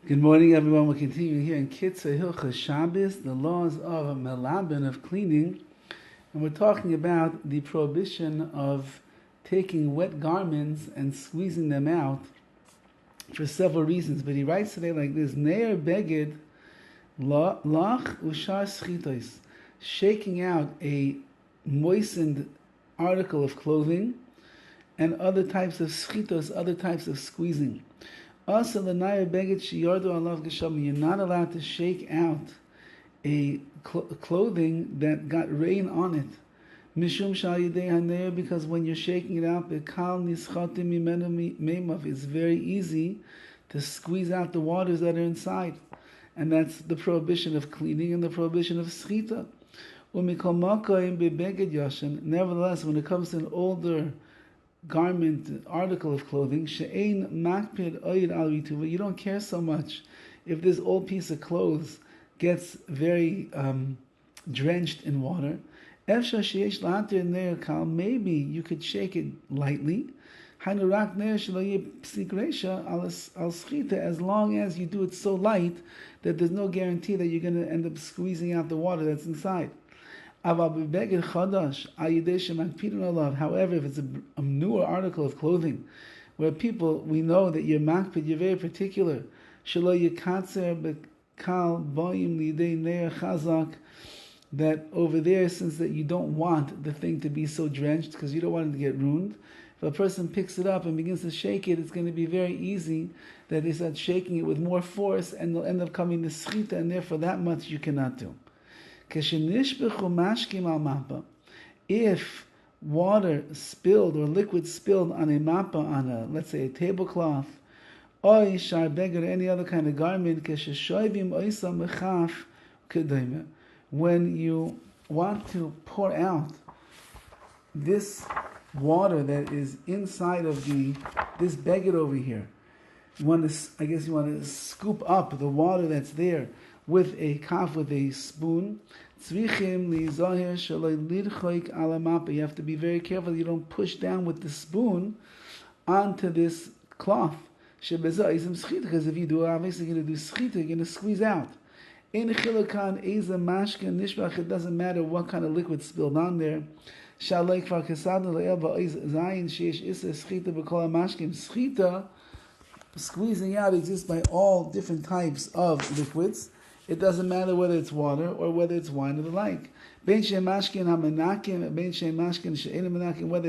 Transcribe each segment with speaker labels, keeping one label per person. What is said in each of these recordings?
Speaker 1: Good morning, everyone. We're continuing here in KITZUR, HILCHOS, SHABBOS, the laws of melabin, of cleaning. And we're talking about the prohibition of taking wet garments and squeezing them out for several reasons. But he writes today like this, Ne'er beged lach ushar schitos, shaking out a moistened article of clothing and other types of schitos, other types of squeezing. Also, you're not allowed to shake out a clothing that got rain on it. Because when you're shaking it out, it's very easy to squeeze out the waters that are inside. And that's the prohibition of cleaning and the prohibition of schita. Nevertheless, when it comes to an older garment, article of clothing, you don't care so much if this old piece of clothes gets very drenched in water. Maybe you could shake it lightly, as long as you do it so light that there's no guarantee that you're going to end up squeezing out the water that's inside. However, if it's a newer article of clothing, where we know that you're makpid, you're very particular, that over there, since that you don't want the thing to be so drenched, because you don't want it to get ruined, if a person picks it up and begins to shake it, it's going to be very easy that they start shaking it with more force, and they'll end up coming to schita, and therefore that much you cannot do. If water spilled or liquid spilled on a mappa, on a, let's say, a tablecloth, or any other kind of garment, when you want to pour out this water that is inside of this beged over here, you want to scoop up the water that's there with a spoon. You have to be very careful you don't push down with the spoon onto this cloth. Because if you do, obviously you're going to do schita, you're going to squeeze out. It doesn't matter what kind of liquid spilled on there. Schita, squeezing out, exists by all different types of liquids. It doesn't matter whether it's water or whether it's wine or the like. Whether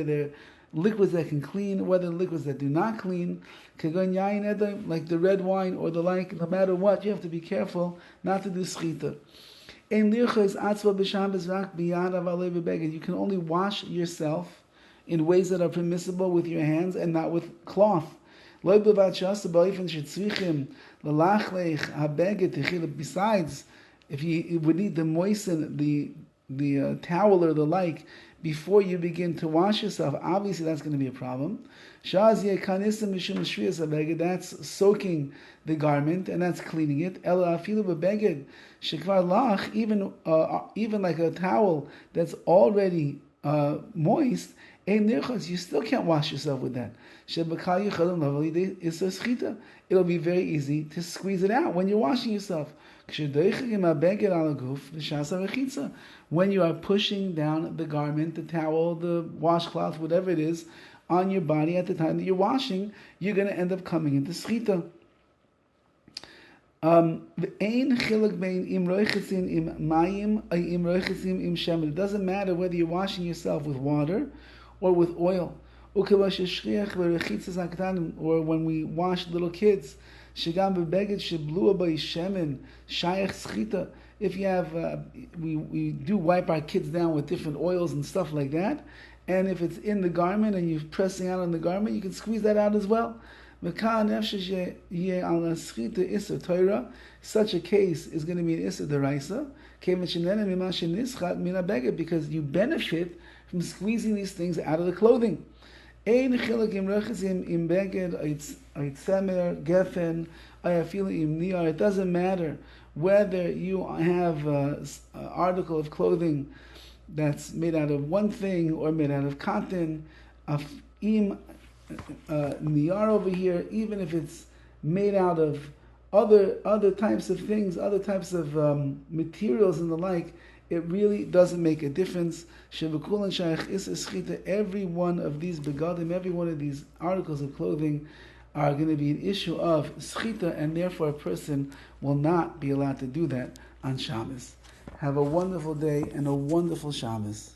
Speaker 1: they're liquids that can clean, whether liquids that do not clean, like the red wine or the like, no matter what, you have to be careful not to do schita. You can only wash yourself in ways that are permissible with your hands and not with cloth. Besides, if you would need to moisten the towel or the like before you begin to wash yourself, obviously that's going to be a problem. That's soaking the garment and that's cleaning it. Even like a towel that's already moist, you still can't wash yourself with that. It'll be very easy to squeeze it out when you're washing yourself. When you are pushing down the garment, the towel, the washcloth, whatever it is, on your body at the time that you're washing, you're going to end up coming into schita. It doesn't matter whether you're washing yourself with water or with oil. Or when we wash little kids. If you have, we do wipe our kids down with different oils and stuff like that. And if it's in the garment and you're pressing out on the garment, you can squeeze that out as well. Such a case is going to be an issa deraisa, because you benefit from squeezing these things out of the clothing. It doesn't matter whether you have an article of clothing that's made out of one thing or made out of cotton. Niyar over here, even if it's made out of other types of things, other types of materials and the like, it really doesn't make a difference. Every one of these begadim, every one of these articles of clothing are going to be an issue of schita, and therefore a person will not be allowed to do that on Shabbos. Have a wonderful day and a wonderful Shabbos.